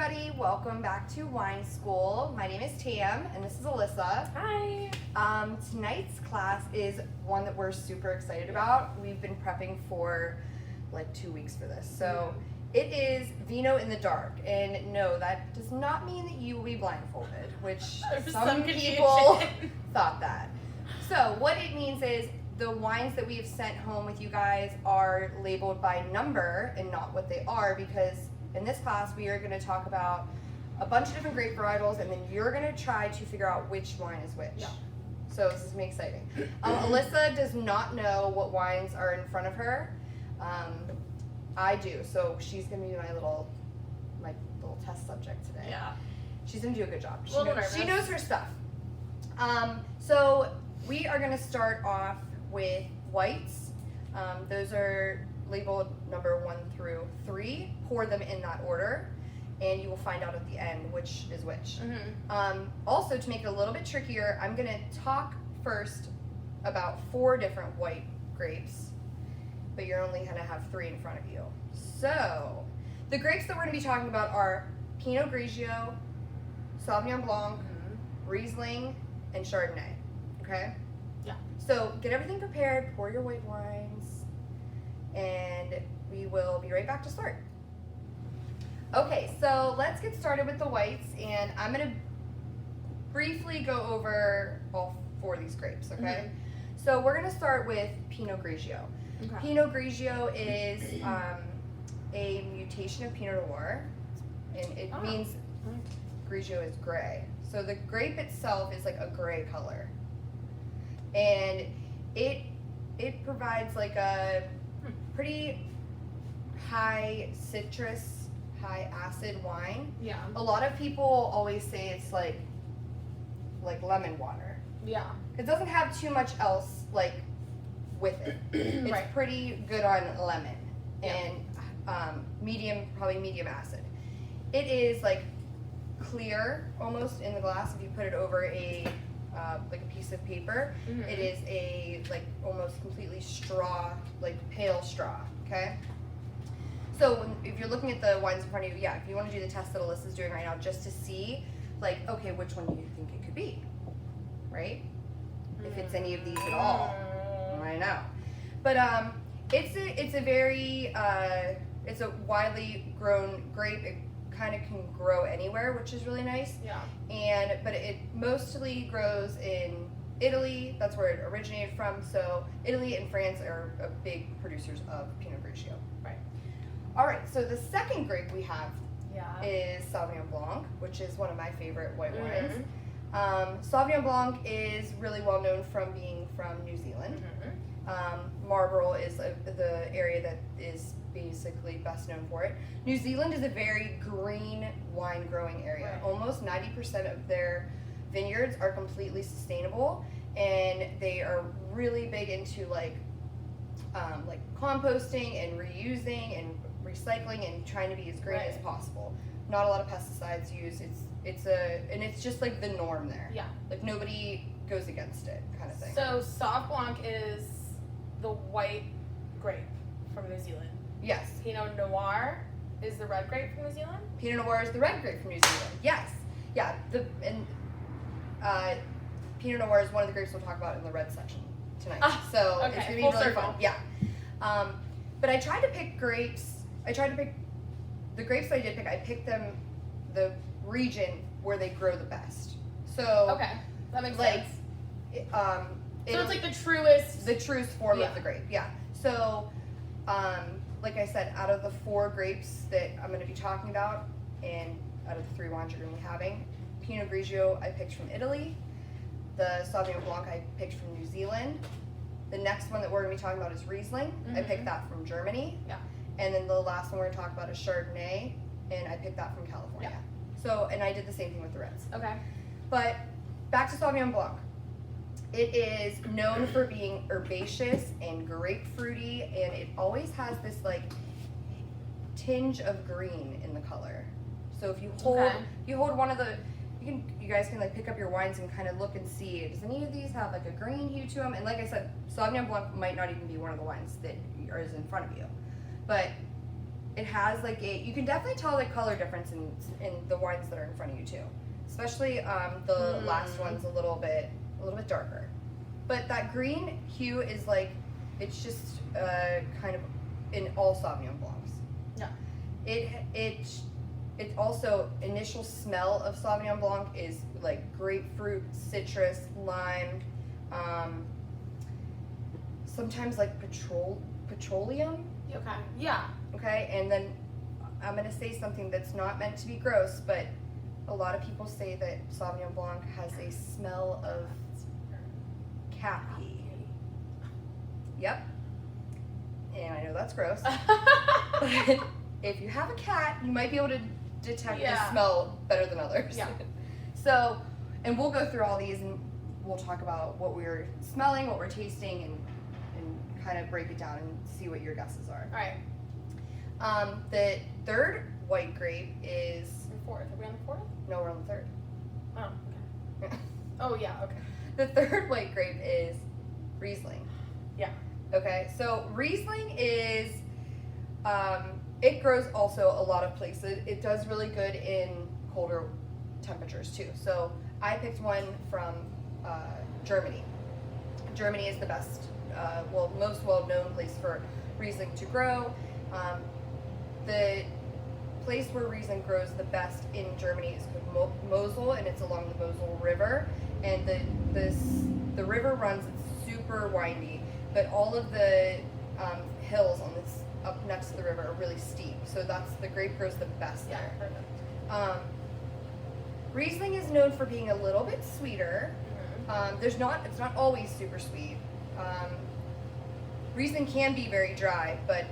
everybody, welcome back to Wine School. My name is Tam and this is Alyssa. Hi. Tonight's class is one that we're super excited about. We've been prepping for like 2 weeks for this. So it is Vino in the dark. And no, that does not mean that you will be blindfolded, which some people thought that. So what it means is the wines that we have sent home with you guys are labeled by number and not what they are, because in this class we are going to talk about a bunch of different grape varietals and then you're going to try to figure out which wine is which. Yeah. So this is going to be exciting. Alyssa does not know what wines are in front of her. I do, so she's going to be my little test subject today. Yeah. She's going to do a good job. She knows her stuff. So we are going to start off with whites. Those are labeled number 1 through 3. Pour them in that order, and you will find out at the end which is which. Also, to make it a little bit trickier, I'm going to talk first about 4 different white grapes, but you're only going to have 3 in front of you. So, the grapes that we're going to be talking about are Pinot Grigio, Sauvignon Blanc, Riesling, and Chardonnay. Okay? Yeah. So, get everything prepared, pour your white wines, and we will be right back to start. Okay, so let's get started with the whites, and I'm going to briefly go over all 4 of these grapes, okay? So we're going to start with Pinot Grigio. Okay. Pinot Grigio is a mutation of Pinot Noir, and it means Grigio is gray. So the grape itself is like a gray color, and it provides like a pretty high citrus, high acid wine. Yeah. A lot of people always say it's like lemon water. Yeah. It doesn't have too much else like with it. It's Right. pretty good on lemon Yeah. and probably medium acid. It is like clear almost in the glass if you put it over a piece of paper. It is a almost completely straw, like pale straw. Okay. So if you're looking at the wines in front of you, if you want to do the test that Alyssa's doing right now, just to see, okay, which one do you think it could be, right? If it's any of these at all, I know. But it's a very it's a widely grown grape. It kind of can grow anywhere, which is really nice. Yeah. But it mostly grows in Italy. That's where it originated from. So Italy and France are big producers of Pinot Grigio. Right. All right. So the second grape we have Yeah. is Sauvignon Blanc, which is one of my favorite white wines. Sauvignon Blanc is really well known from being from New Zealand. Marlborough is the area that is basically best known for it. New Zealand is a very green wine growing area. Right. Almost 90% of their vineyards are completely sustainable, and they are really big into like composting and reusing and recycling and trying to be as green as possible. Not a lot of pesticides used. It's just like the norm there. Yeah. Like nobody goes against it, kind of thing. So Sauv Blanc is the white grape from New Zealand. Yes. Pinot Noir is the red grape from New Zealand. Pinot Noir is the red grape from New Zealand. Yes. Yeah. Pinot Noir is one of the grapes we'll talk about in the red section tonight. So okay. it's gonna be Full really circle. fun. Yeah. But I tried to pick grapes. The grapes that I did pick. I picked them the region where they grow the best. So Okay, that makes sense. So it's like the truest form of the grape. Yeah. So, like I said, out of the 4 grapes that I'm going to be talking about, and out of the 3 wines you're going to be having, Pinot Grigio I picked from Italy. The Sauvignon Blanc I picked from New Zealand. The next one that we're going to be talking about is Riesling. I picked that from Germany. Yeah. And then the last one we're going to talk about is Chardonnay, and I picked that from California. Yeah. So, and I did the same thing with the reds. Okay. But back to Sauvignon Blanc. It is known for being herbaceous and grapefruity, and it always has this tinge of green in the color. So if you hold one of the, you guys can pick up your wines and kind of look and see, does any of these have a green hue to them? And like I said, Sauvignon Blanc might not even be one of the wines that is in front of you, but it has like you can definitely tell the color difference in the wines that are in front of you too. Especially the last one's a little bit darker. But that green hue is like, it's just kind of in all Sauvignon Blancs. Yeah. It's also, initial smell of Sauvignon Blanc is like grapefruit, citrus, lime, sometimes like petroleum. Okay. Yeah. Okay, and then I'm gonna say something that's not meant to be gross, but a lot of people say that Sauvignon Blanc has a smell of cat pee. Yep. And I know that's gross. But if you have a cat, you might be able to detect the smell better than others. Yeah. So, and we'll go through all these and we'll talk about what we're smelling, what we're tasting, and kind of break it down and see what your guesses are. All right. The third white grape is... Fourth. Are we on the fourth? No, we're on the third. Oh, okay. Oh, yeah, okay. The third white grape is Riesling. Yeah. Okay, so Riesling is, it grows also a lot of places. It does really good in colder temperatures too. So I picked one from Germany. Germany is the best, most well-known place for Riesling to grow. The place where Riesling grows the best in Germany is called Mosel, and it's along the Mosel River. And the river runs, it's super windy, but all of the hills on this up next to the river are really steep. So the grape grows the best there. Perfect. Riesling is known for being a little bit sweeter. It's not always super sweet. Riesling can be very dry, but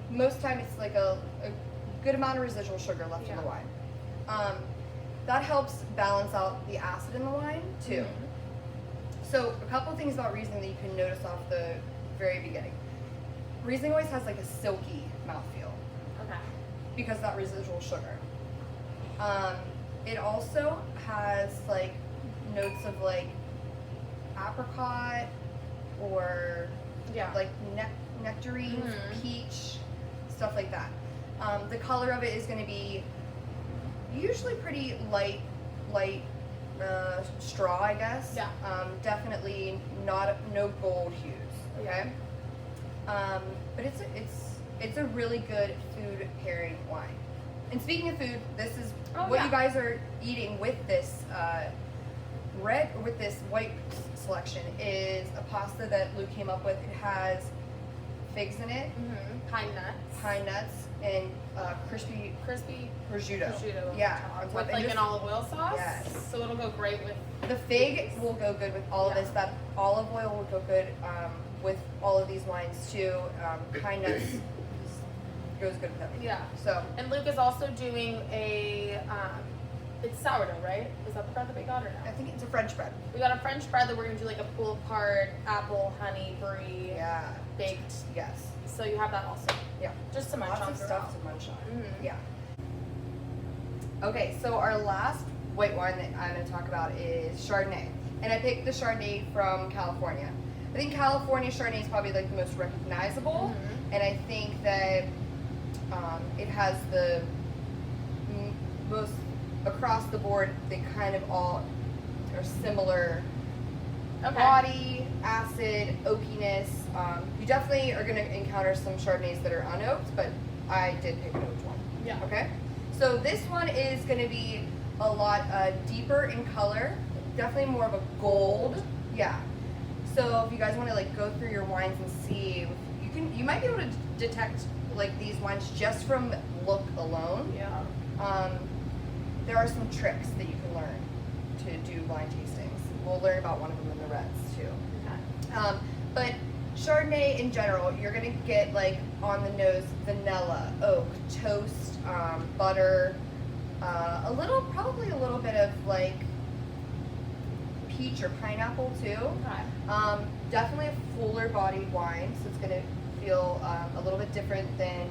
most of the time it's like a good amount of residual sugar left in the wine. That helps balance out the acid in the wine too. So a couple things about Riesling that you can notice off the very beginning. Riesling always has like a silky mouthfeel. Okay. Because of that residual sugar. It also has like notes of like apricot or like nectarines, peach, stuff like that. The color of it is going to be usually pretty light straw, I guess. Yeah. Definitely no gold hues. Okay. But it's a really good food pairing wine. And speaking of food, this is what you guys are eating with this white selection is a pasta that Lou came up with. It has figs in it, pine nuts, and crispy prosciutto. Yeah, on top. With like an olive oil sauce. Yes. So it'll go great with. The fig will go good with all of this. That olive oil will go good with all of these wines too. Pine nuts goes good with everything. Yeah. So. And Luke is also doing a. It's sourdough, right? Is that the bread that we got or no? I think it's a French bread. We got a French bread that we're gonna do like a pull apart apple, honey, brie. Yeah. Baked. Yes. So you have that also. Yeah. Just to munch on. Lots of stuff to munch on. Mm-hmm. Yeah. Okay, so our last white wine that I'm going to talk about is Chardonnay. And I picked the Chardonnay from California. I think California Chardonnay is probably like the most recognizable. And I think that it has the most, across the board, they kind of all are similar. Body, acid, oakiness. You definitely are going to encounter some Chardonnays that are unoaked, but I did pick an oaked one. Yeah. Okay? So this one is going to be a lot deeper in color, definitely more of a gold. Yeah. So if you guys want to like go through your wines and see, you might be able to detect like these wines just from look alone. Yeah. There are some tricks that you can learn to do blind tastings. We'll learn about one of them in the reds too. Okay. But Chardonnay in general, you're gonna get like on the nose vanilla, oak, toast, butter, probably a little bit of like peach or pineapple too. Okay. Definitely a fuller bodied wine, so it's gonna feel a little bit different than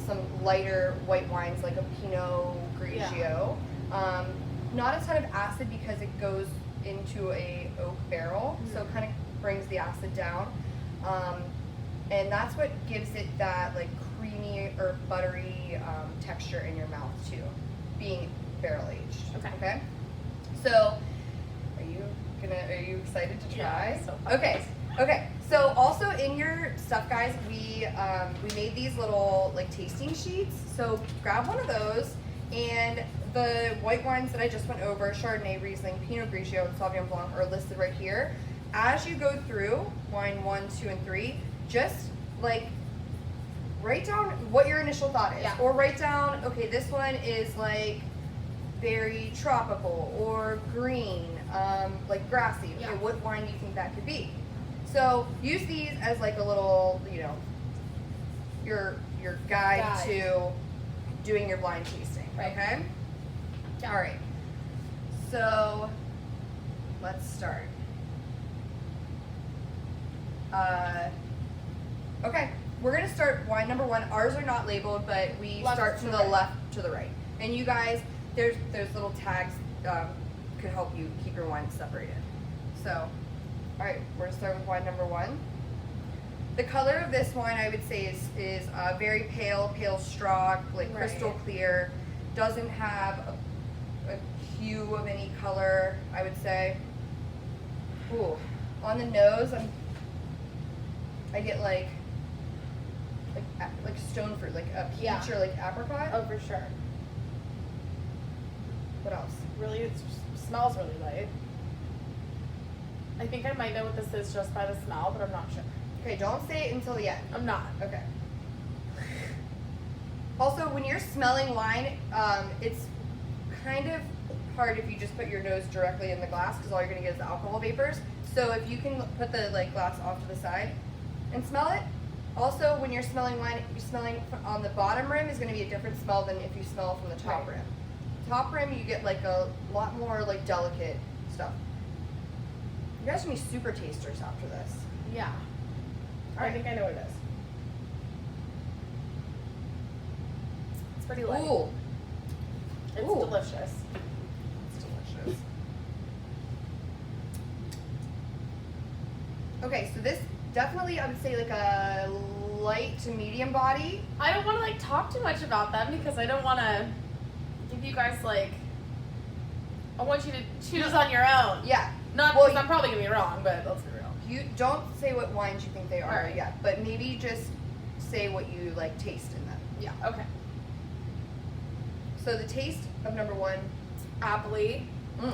some lighter white wines like a Pinot Grigio. Not a ton of acid because it goes into a oak barrel, so it kind of brings the acid down. And that's what gives it that like creamy or buttery texture in your mouth too, being barrel aged. Okay. So, are you excited to try? Yeah, so Okay. So also in your stuff, guys, we made these little like tasting sheets. So grab one of those, and the white wines that I just went over, Chardonnay, Riesling, Pinot Grigio, and Sauvignon Blanc, are listed right here. As you go through wine 1, 2, and 3, just like write down what your initial thought is, or write down, okay, this one is like very tropical or green, like grassy. Okay, what wine do you think that could be? So use these as like a little, your guide to doing your blind tasting. Right. Okay. All right. So let's start. Okay, we're gonna start wine number 1. Ours are not labeled, but we start from the left to the right. And you guys, there's little tags could help you keep your wines separated. So, all right, we're gonna start with wine number 1. The color of this wine, I would say, is very pale straw, like crystal clear. Doesn't have a hue of any color, I would say. Ooh, on the nose, I get like stone fruit, like a peach or like apricot. Oh, for sure. What else? Really, it smells really light. I think I might know what this is just by the smell, but I'm not sure. Okay, don't say it until the end. I'm not. Okay. Also, when you're smelling wine, it's kind of hard if you just put your nose directly in the glass, because all you're gonna get is alcohol vapors. So if you can put the glass off to the side and smell it. Also, when you're smelling wine, you're smelling on the bottom rim is gonna be a different smell than if you smell from the top rim. Top rim, you get like a lot more like delicate stuff. You guys are gonna be super tasters after this. Yeah. All right. I think I know what it is. It's pretty light. Ooh. It's Ooh. delicious. It's delicious. Okay, so this definitely, I would say, like a light to medium body. I don't want to talk too much about them because I don't want to give you guys I want you to choose on your own. Yeah. Not because I'm probably gonna be wrong, but let's be real. You don't say what wines you think they are Right. yet, but maybe just say what you taste in them. Yeah. Okay. So the taste of number 1, Appley.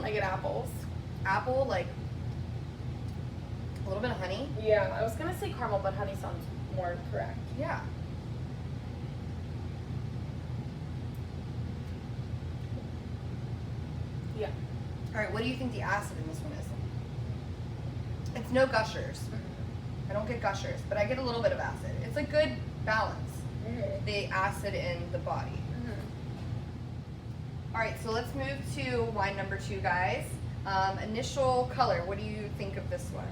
I get apples. apple, like a little bit of honey. Yeah. I was gonna say caramel, but honey sounds more correct. Yeah. Yeah. All right, what do you think the acid in this one is? It's no gushers. I don't get gushers, but I get a little bit of acid. It's a good balance, the acid in the body. All right, so let's move to wine number 2, guys. Initial color, what do you think of this one?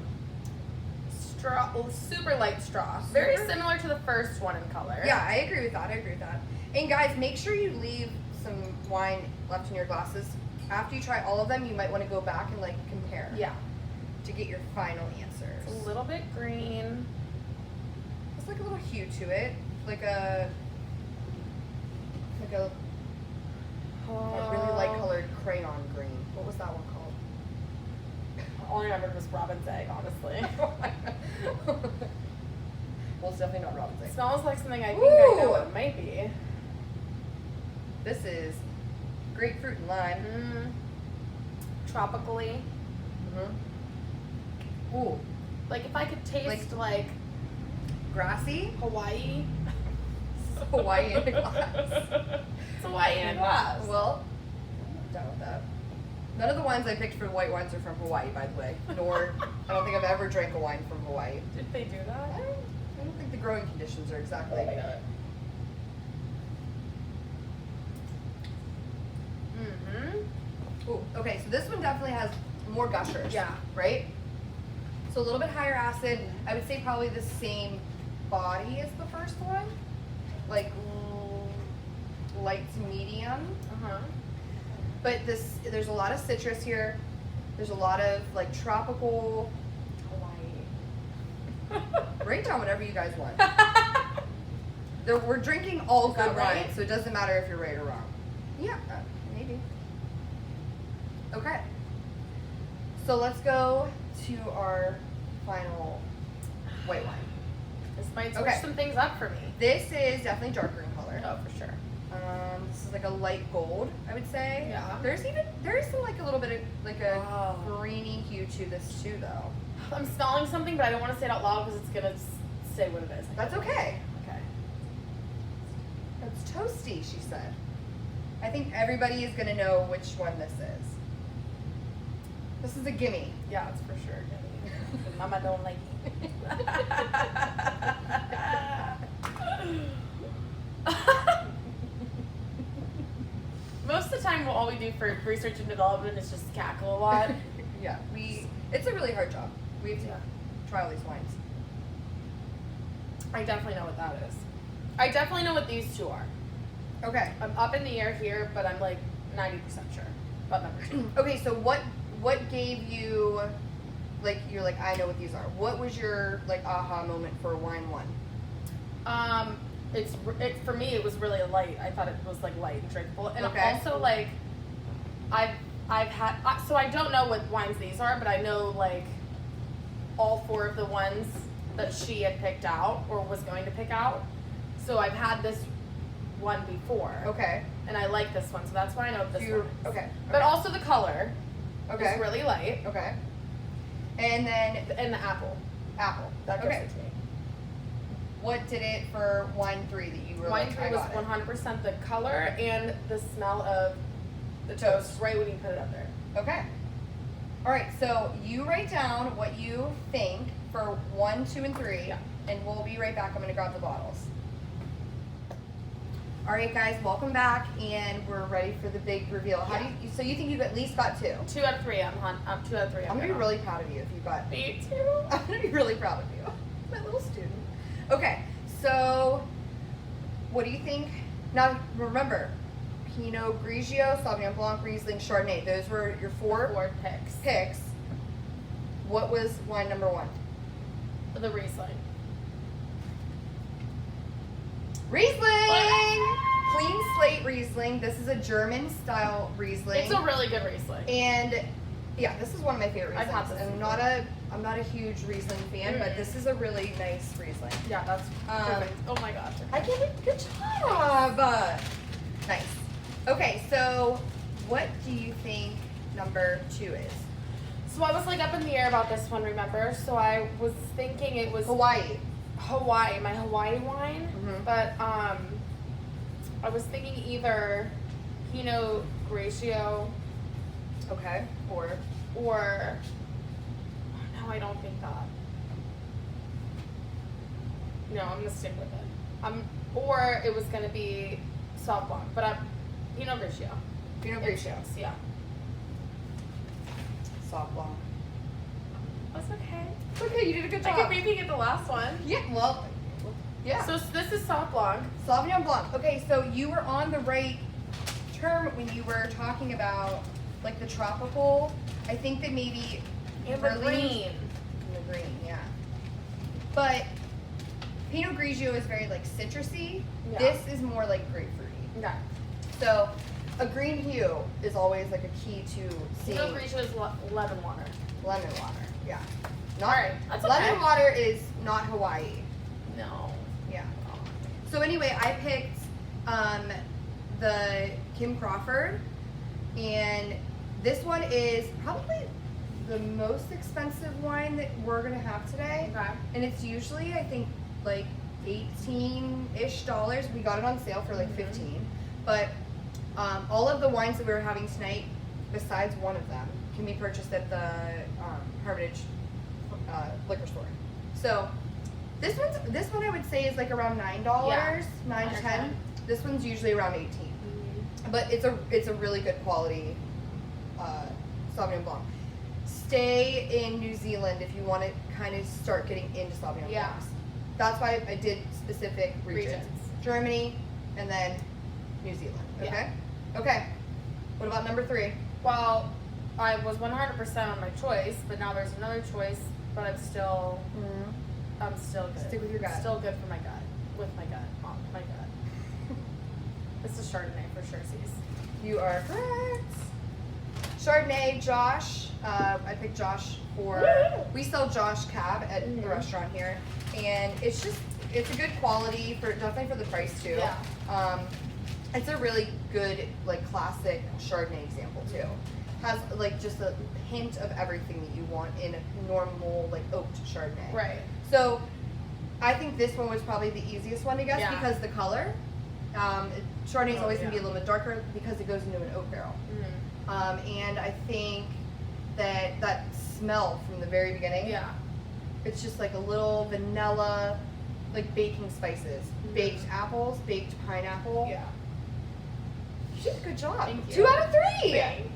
Straw, super light straw. Very similar to the first one in color. Yeah, I agree with that. And guys, make sure you leave some wine left in your glasses. After you try all of them, you might want to go back and compare. Yeah. To get your final answers. It's a little bit green. It's like a little hue to it, like a really light colored crayon green. What was that one called? All I remembered was robin's egg, honestly. Well, it's definitely not robin's egg. It smells like something I think I know it might be. This is grapefruit and lime. Tropically. Ooh, Like if I could taste like grassy. Hawaii. Hawaii in a glass. It's Hawaii in a glass. Well, I'm done with that. None of the wines I picked for white wines are from Hawaii, by the way. Nor, I don't think I've ever drank a wine from Hawaii. Did they do that? I don't think the growing conditions are exactly. Oh my god. Ooh, okay, so this one definitely has more gushers. Yeah. Right? So a little bit higher acid. I would say probably the same body as the first one. Like light to medium. But there's a lot of citrus here. There's a lot of tropical Hawaii. right? write down whatever you guys want. We're drinking all Is that good right? wine, so it doesn't matter if you're right or wrong. Yeah, maybe. Okay. So let's go to our final white wine. This might switch Okay. some things up for me. This is definitely darker in color. Oh, for sure. This is like a light gold, I would say. Yeah. There is some like a little bit of like a Oh. greeny hue to this too, though. I'm smelling something, but I don't want to say it out loud because it's gonna say what it is. That's okay. Okay. It's toasty, she said. I think everybody is gonna know which one this is. This is a gimme. Yeah, it's for sure. Mama don't like it. Most of the time, all we do for research and development is just cackle a lot. Yeah, it's a really hard job. We have to Yeah. try all these wines. I definitely know what that is. I definitely know what these two are. Okay. I'm up in the air here, but I'm like 90% sure about number 2. Okay, so what gave you, like, you're like, I know what these are. What was your, like, aha moment for wine one? It for me it was really light. I thought it was like light and drinkable, and Okay. also like I've had so I don't know what wines these are, but I know like all 4 of the ones that she had picked out or was going to pick out. So I've had this one before, Okay. and I like this one, so that's why I know this one. is. Okay. But also the color Okay. is really light, Okay. And then and the apple apple. that gives Okay. it to me. What did it for wine 3 that you were Wine like, 3 I was got it? 100% the color and the smell of the toast right when you put it up there. Okay. All right, so you write down what you think for 1, 2, and 3, Yeah. and we'll be right back. I'm gonna grab the bottles. All right, guys, welcome back, and we're ready for the big reveal. How do you? So you think you at least got 2? 2 out of 3. I'm 2 out of 3. I'm gonna be really proud of you if you got. Me too. I'm gonna be really proud of you, my little student. Okay, so what do you think? Now remember, Pinot Grigio, Sauvignon Blanc, Riesling, Chardonnay. Those were your 4 picks. What was wine number 1? The Riesling. Riesling! Clean slate Riesling. This is a German style Riesling. It's a really good Riesling. And yeah, this is one of my favorite I've had Rieslings. this I'm not a huge Riesling fan, but this is a really nice Riesling. Yeah, that's perfect. Oh my gosh. I give it good job. Nice. Okay, so what do you think number 2 is? So I was like up in the air about this one, remember? So I was thinking it was Hawaii. my Hawaii wine, Mhm. but I was thinking either Pinot Grigio Okay. or no, I don't think that. No, I'm gonna stick with it. Or it was gonna be Sauv Blanc, but Pinot Grigio. Pinot It Grigio. shifts, yeah. Sauv Blanc. That's okay. Okay, you did a good I job. could maybe get the last one. Yeah, well, yeah. So this is Sauv Blanc. Sauvignon Blanc. Okay, so you were on the right term when you were talking about like the tropical. I think that maybe Amber Berlin- green. The green, yeah. But Pinot Grigio is very like citrusy. Yeah. This is more like grapefruity. Okay. So a green hue is always like a key to seeing Pinot Grigio is lemon water. lemon water. Yeah. Not Alright, that's lemon okay. water is not Hawaii. No. Yeah. So anyway, I picked the Kim Crawford, and this one is probably the most expensive wine that we're gonna have today. Okay. And it's usually I think like $18-ish. We got it on sale for like Mhm. 15. But all of the wines that we were having tonight, besides one of them, can be purchased at the Hermitage liquor store. So this one I would say is like around $9, 9 to 10. Okay. This one's usually around 18. But it's a really good quality Sauvignon Blanc. Stay in New Zealand if you want to kind of start getting into Sauvignon Yeah. Blancs. That's why I did specific regions. Germany and then New Zealand. Okay? Yeah. Okay. What about number 3? Well, I was 100% on my choice, but now there's another choice, but I'm still I'm still good. Stick with your gut. Still good for my gut. With my gut. On my gut. It's a Chardonnay for sure, C's. You are correct. Chardonnay, Josh. I picked Josh for. Woo! We sell Josh Cab at the restaurant here, and it's a good quality for definitely for the price too. Yeah. It's a really good like classic Chardonnay example too. Has like just a hint of everything that you want in a normal like oaked Chardonnay. Right. So, I think this one was probably the easiest one to guess Yeah. because the color. Chardonnay is always going to be a yeah. little bit darker because it goes into an oak barrel. And I think that smell from the very beginning. Yeah. It's just like a little vanilla, like baking spices, baked apples, baked pineapple. Yeah. You did a good job. Thank you. 2 out of 3. Thanks.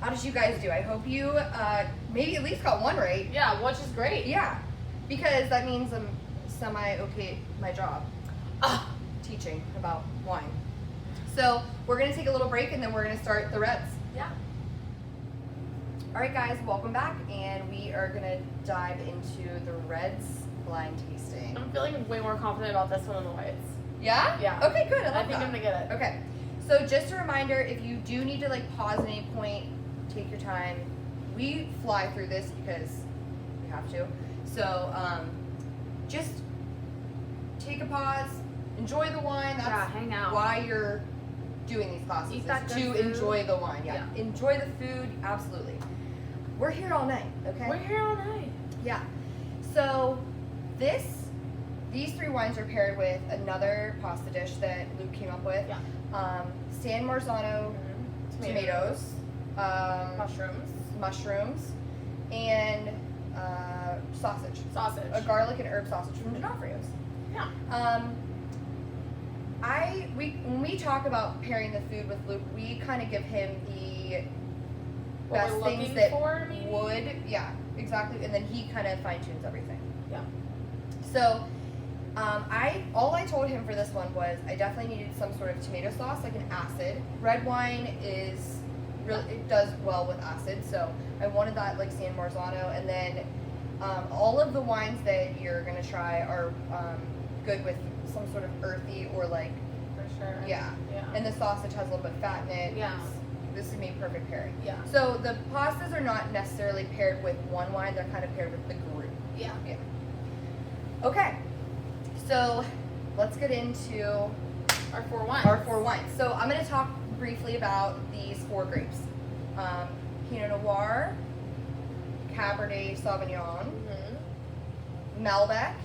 How did you guys do? I hope you maybe at least got one right. Yeah, which is great. Yeah, because that means I'm semi-okay at my job, teaching about wine. So we're going to take a little break and then we're going to start the reds. Yeah. All right, guys, welcome back, and we are going to dive into the reds blind tasting. I'm feeling way more confident about this one than the whites. Yeah? Yeah. Okay, good. I love I think that. I'm gonna get it. Okay. So just a reminder, if you do need to like pause at any point, take your time. We fly through this because we have to. So just take a pause, enjoy the wine. That's Yeah, hang out. why you're doing these classes. Eat that is good to food. enjoy the wine. Yeah. Enjoy the food, absolutely. We're here all night, okay? We're here all night. Yeah. So these 3 wines are paired with another pasta dish that Luke came up with. Yeah. San Marzano tomatoes, mushrooms, and sausage. A garlic and herb sausage from D'Onofrio's. Yeah. When we talk about pairing the food with Luke, we kind of give him the What best we're things looking that for, maybe? would, yeah, exactly, and then he kind of fine tunes everything. Yeah. So, all I told him for this one was I definitely needed some sort of tomato sauce, like an acid. Red wine is really, it does well with acid, so I wanted that like San Marzano, and then all of the wines that you're gonna try are good with some sort of earthy or like, For sure. yeah. Yeah. And the sausage has a little bit of fat in it. Yeah. This is made perfect pairing. Yeah. So the pastas are not necessarily paired with one wine; they're kind of paired with the group. Yeah. Yeah. Okay. So let's get into Our 4 wines. our 4 wines. So I'm going to talk briefly about these 4 grapes: Pinot Noir, Cabernet Sauvignon, Malbec,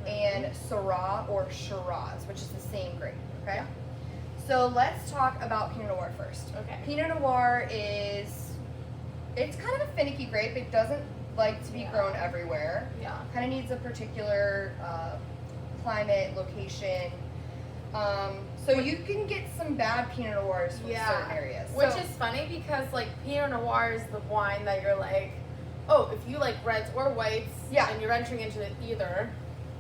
and Syrah or Shiraz, which is the same grape. Okay. Yeah. So let's talk about Pinot Noir first. Okay. Pinot Noir it's kind of a finicky grape. It doesn't like to be grown everywhere. Yeah. Kind of needs a particular climate, location. So you can get some bad Pinot Noirs from certain areas. Which is funny because like Pinot Noir is the wine that you're like, oh, if you like reds or whites, and you're entering into either.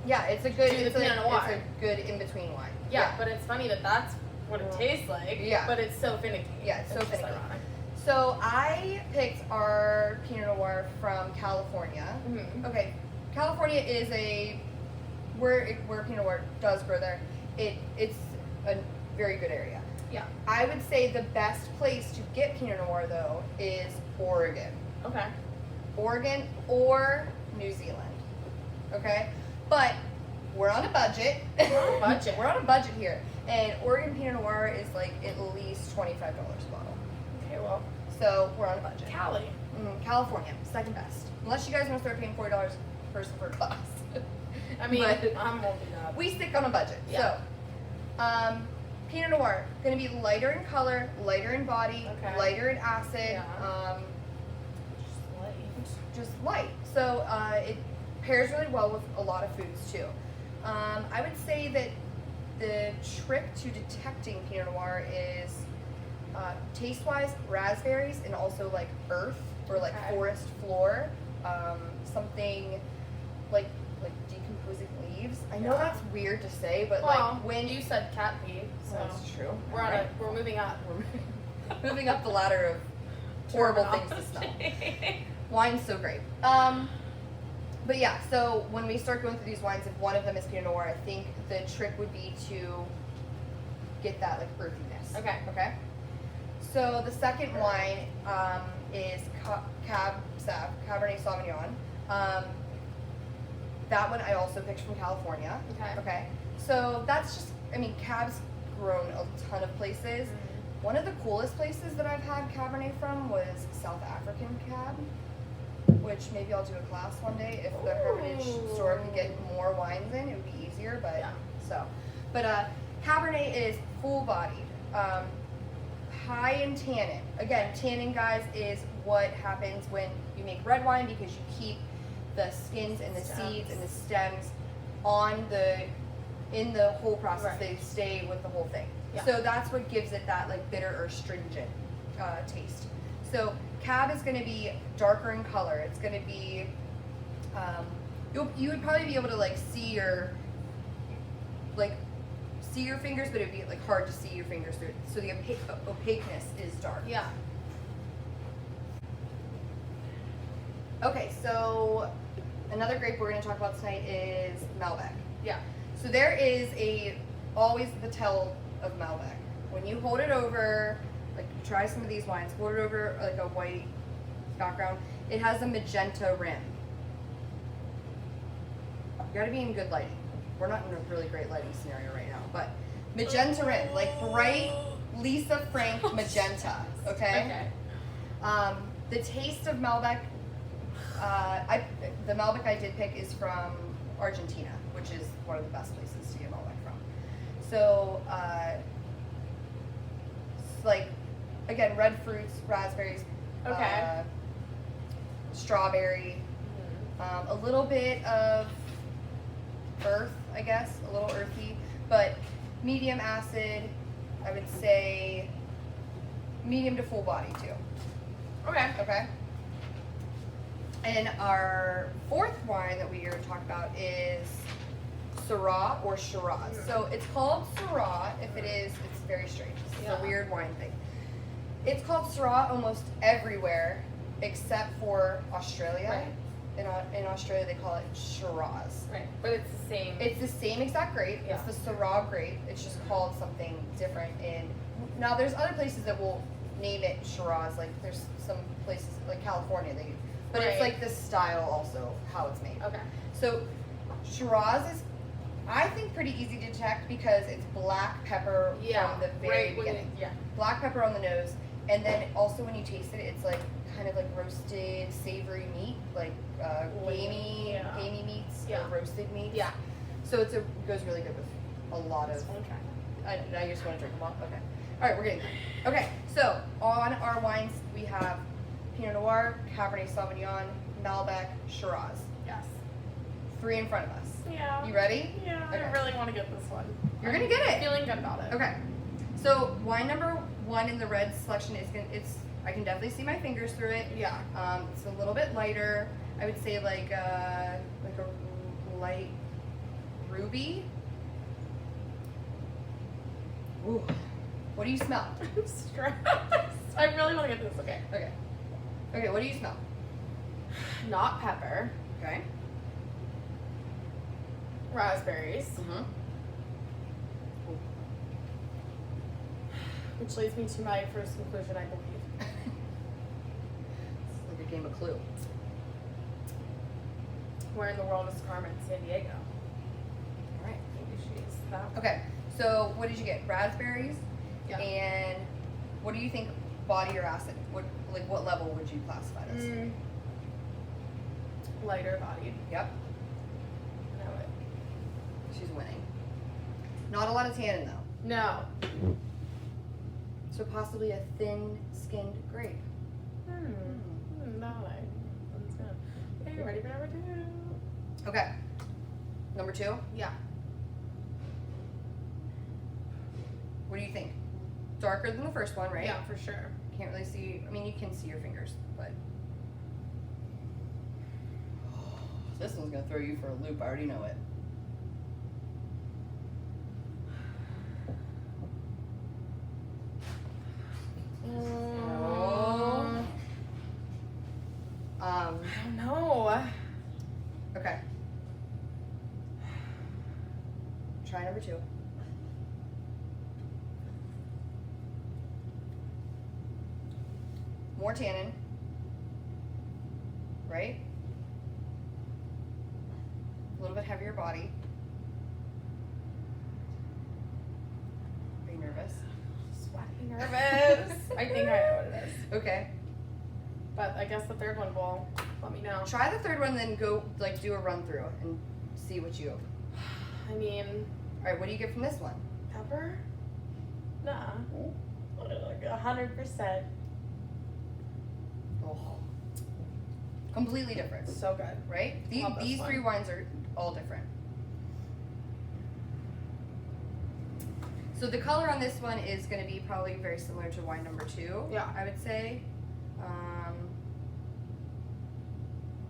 Yeah, it's a good. Do the It's Pinot Noir. a good in betwin wine. Yeah, but it's funny that that's what it tastes like. Yeah. But it's so finicky. Yeah, it's so just finicky. ironic. So I picked our Pinot Noir from California. Mm-hmm. Okay, California is where Pinot Noir does grow there. It's a very good area. Yeah. I would say the best place to get Pinot Noir though is Oregon. Okay. Oregon or New Zealand. Okay, but we're on a budget. We're on a budget here, and Oregon Pinot Noir is like at least $25 a bottle. Okay, well. So we're on a budget. Cali. California, second best. Unless you guys want to start paying $40 per person per glass. I mean, But I'm won't do that. we stick on a budget. Yeah. So, Pinot Noir, going to be lighter in color, lighter in body, Okay. lighter in acid, Yeah. Just light. just light. So it pairs really well with a lot of foods too. I would say that the trick to detecting Pinot Noir is taste-wise, raspberries and also like earth or like forest floor, something like decomposing leaves. I know that's weird to say, but like when you said cat pee, so that's true. we're moving up. We're moving up the ladder of horrible things to smell. Wine's so great. But But yeah, so when we start going through these wines, if one of them is Pinot Noir, I think the trick would be to get that like earthiness. Okay. Okay. So the second wine is Cabernet Sauvignon. That one I also picked from California. Okay. Okay. So that's just, I mean, Cab's grown a ton of places. Mm-hmm. One of the coolest places that I've had Cabernet from was South African Cab, which maybe I'll do a class one day if the Hermitage store can get more wines in. It would be easier, but Yeah. But Cabernet is full-bodied, high in tannin. Again, tannin, guys, is what happens when you make red wine because you keep the skins and the seeds and the stems in the whole process. Right. They stay with the whole thing. Yeah. So that's what gives it that like bitter or stringent taste. So Cab is going to be darker in color. It's going to be, you would probably be able to like see your fingers, but it'd be like hard to see your fingers through it. So the opaqueness is dark. Yeah. Okay, so another grape we're going to talk about tonight is Malbec. Yeah. So there is always the tell of Malbec. When you hold it over, like you try some of these wines, hold it over like a white background, it has a magenta rim. You gotta be in good lighting. We're not in a really great lighting scenario right now, but magenta rim, like bright Lisa Frank magenta, okay? Okay. The taste of Malbec, the Malbec I did pick is from Argentina, which is one of the best places to get Malbec from. So, it's like, again, red fruits, raspberries, Okay. strawberry, a little bit of earth, I guess, a little earthy, but medium acid, I would say medium to full body too. Okay. Okay. And our fourth wine that we are going to talk about is Syrah or Shiraz. So it's called Syrah. If it is, it's very strange. It's a weird wine thing. It's called Syrah almost everywhere except for Australia. Right. In Australia, they call it Shiraz. Right. But it's the same. It's the same exact grape. Yeah. It's the Syrah grape. It's just called something different. Now there's other places that will name it Shiraz. Like there's some places like California but it's Right. like this style also how it's made. Okay. So Shiraz is, I think, pretty easy to detect because it's black pepper from the very beginning. Black pepper on the nose, and then also when you taste it, it's like kind of like roasted savory meat, like gamey meats or roasted meats. Yeah. So it goes really good with a lot of. Now you just want to drink them all? Okay. All right, we're getting there. Okay, so on our wines we have Pinot Noir, Cabernet Sauvignon, Malbec, Shiraz. Yes. 3 in front of us. Yeah. You ready? Yeah. Okay. I really want to get this one. You're gonna get it. Feeling good about it. Okay. So wine number 1 in the red selection is I can definitely see my fingers through it. Yeah. It's a little bit lighter. I would say like a light ruby. Ooh. What do you smell? I'm stressed. I really want to get this. Okay. Okay. Okay, what do you smell? Not pepper. Okay. Raspberries. Mm-hmm. Which leads me to my first conclusion, I believe. It's like a game of Clue. Where in the world is Carmen? San Diego. All right. Maybe she's that. Okay. So what did you get? Raspberries. Yeah. And what do you think body or acid? What level would you classify this? Lighter bodied. Yep. Know it. She's winning. Not a lot of tannin though. No. So possibly a thin-skinned grape. No. That's good. Okay, you ready for number 2? Okay. Number 2. Yeah. What do you think? Darker than the first one, right? Yeah, for sure. Can't really see. I mean, you can see your fingers, but this one's gonna throw you for a loop. I already know it. I don't know. Okay. Try number 2. More tannin. Right? A little bit heavier body. Are you nervous? Sweaty, nervous. I think I know what it is. Okay. But I guess the third one will let me know. Try the third one, then go like do a run through and see what you. I mean, All right, what do you get from this one? pepper? Nah. 100%. Oh. Completely different, So good. right? Love this These one. 3 wines are all different. So the color on this one is going to be probably very similar to wine number 2. Yeah. I would say.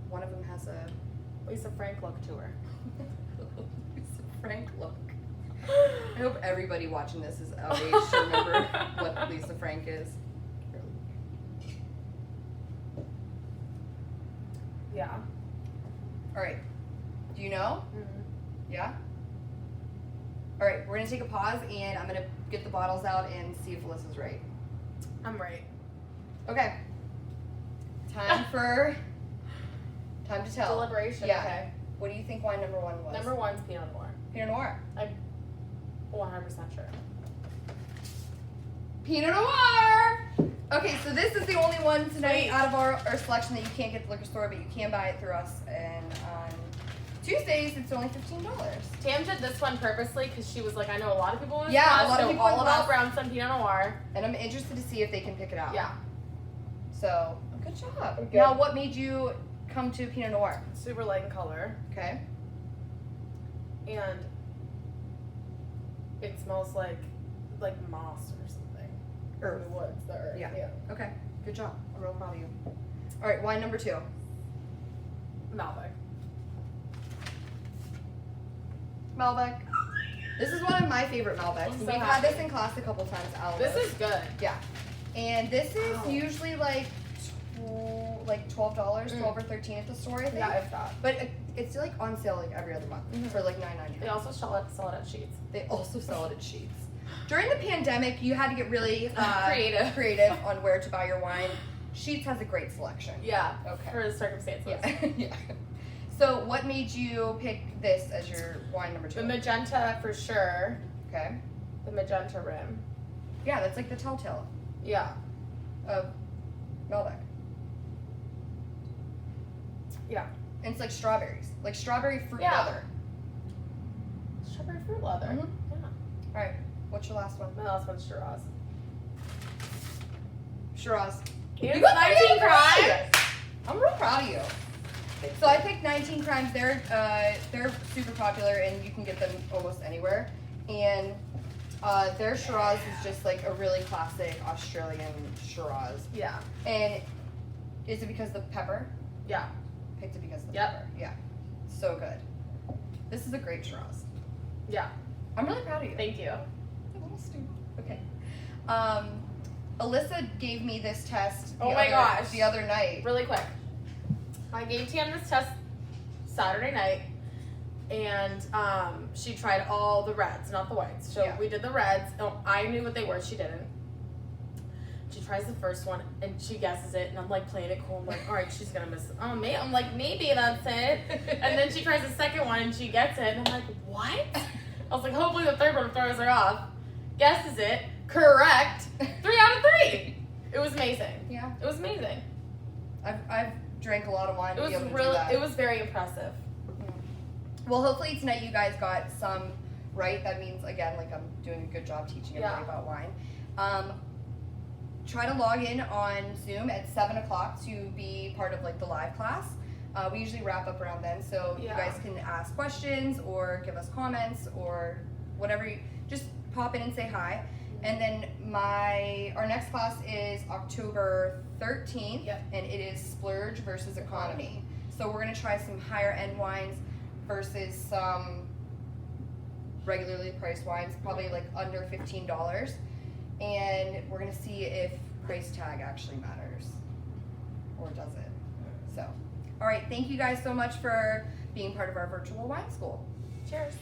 One of them has a Lisa Frank look to her. Lisa Frank look. I hope everybody watching this is of age to remember what Lisa Frank is. Yeah. All right. Do you know? Mm-hmm. Yeah? All right, we're going to take a pause and I'm going to get the bottles out and see if Alyssa's right. I'm right. Okay. Time to tell. Deliberation. Yeah. Okay. What do you think wine number 1 was? Number 1's Pinot Noir. Pinot Noir. I'm 100% sure. Pinot Noir! Okay, so this is the only one tonight Sweet. out of our selection that you can't get at the liquor store, but you can buy it through us. And on Tuesdays, it's only $15. Tam did this one purposely because she was like, I know a lot of people in this Yeah, class a lot of know people in all the about class. Brownstone Pinot Noir. And I'm interested to see if they can pick it out. Yeah. So, good job. Good. Now, what made you come to Pinot Noir? Super light in color. Okay. And it smells like moss or something. Earth. The woods, the earth. Yeah. Okay. Good job. I'm real proud of you. All right, wine number 2. Malbec. Malbec. This is one of my favorite Malbecs. I'm so We've had happy. this in class a couple times. This is good. Yeah. And this is Wow. usually like $12, 12 or 13 at the store, I think. Yeah, if that. But it's like on sale like every other month for like $9.99. They also sell it at Sheets. They also sell it at Sheets. During the pandemic, you had to get really Creative. on where to buy your wine. Sheets has a great selection. Yeah. Okay. For the circumstances. Yeah. Yeah. So what made you pick this as your wine number 2? The magenta for sure. Okay. The magenta rim. Yeah, that's like the telltale Yeah. of Malbec. Yeah. And it's like strawberries. Like strawberry fruit Yeah. leather. Strawberry fruit leather. Mhm. Yeah. Alright, what's your last one? My last one's Shiraz. Shiraz. It's You got 19 three Crimes. right. I'm real proud of you. So I picked 19 Crimes. They're super popular and you can get them almost anywhere. And their Shiraz is just like a really classic Australian Shiraz. Yeah. And is it because of the pepper? Yeah. Picked it because of the Yep. pepper. Yeah. So good. This is a great Shiraz. Yeah. I'm really proud of you. Thank you. A little stupid. Okay. Alyssa gave me this test Oh my gosh. the other night. Really quick. I gave Tam this test Saturday night, and she tried all the reds, not the whites. So Yeah. we did the reds. Oh, I knew what they were. She didn't. She tries the first one, and she guesses it, and I'm like playing it cool. I'm like, all right, she's gonna miss it. Oh, I'm like, maybe that's it. And then she tries the second one, and she gets it, and I'm like, what? I was like, hopefully the third one throws her off. Guesses it. Correct. 3 out of 3. It was amazing. Yeah. It was amazing. I've drank a lot of wine It to was be able to do really. that. It was very impressive. Well, hopefully tonight you guys got some right. That means, again, like I'm doing a good job teaching everybody about wine. Try to log in on Zoom at 7 o'clock to be part of like the live class. We usually wrap up around then, so you guys can ask questions or give us comments or whatever. Just pop in and say hi. And then our next class is October 13th, and it is Splurge versus Economy. So we're gonna try some higher end wines versus some regularly priced wines, probably like under $15. And we're gonna see if price tag actually matters, or does it? So, all right, thank you guys so much for being part of our virtual wine school. Cheers.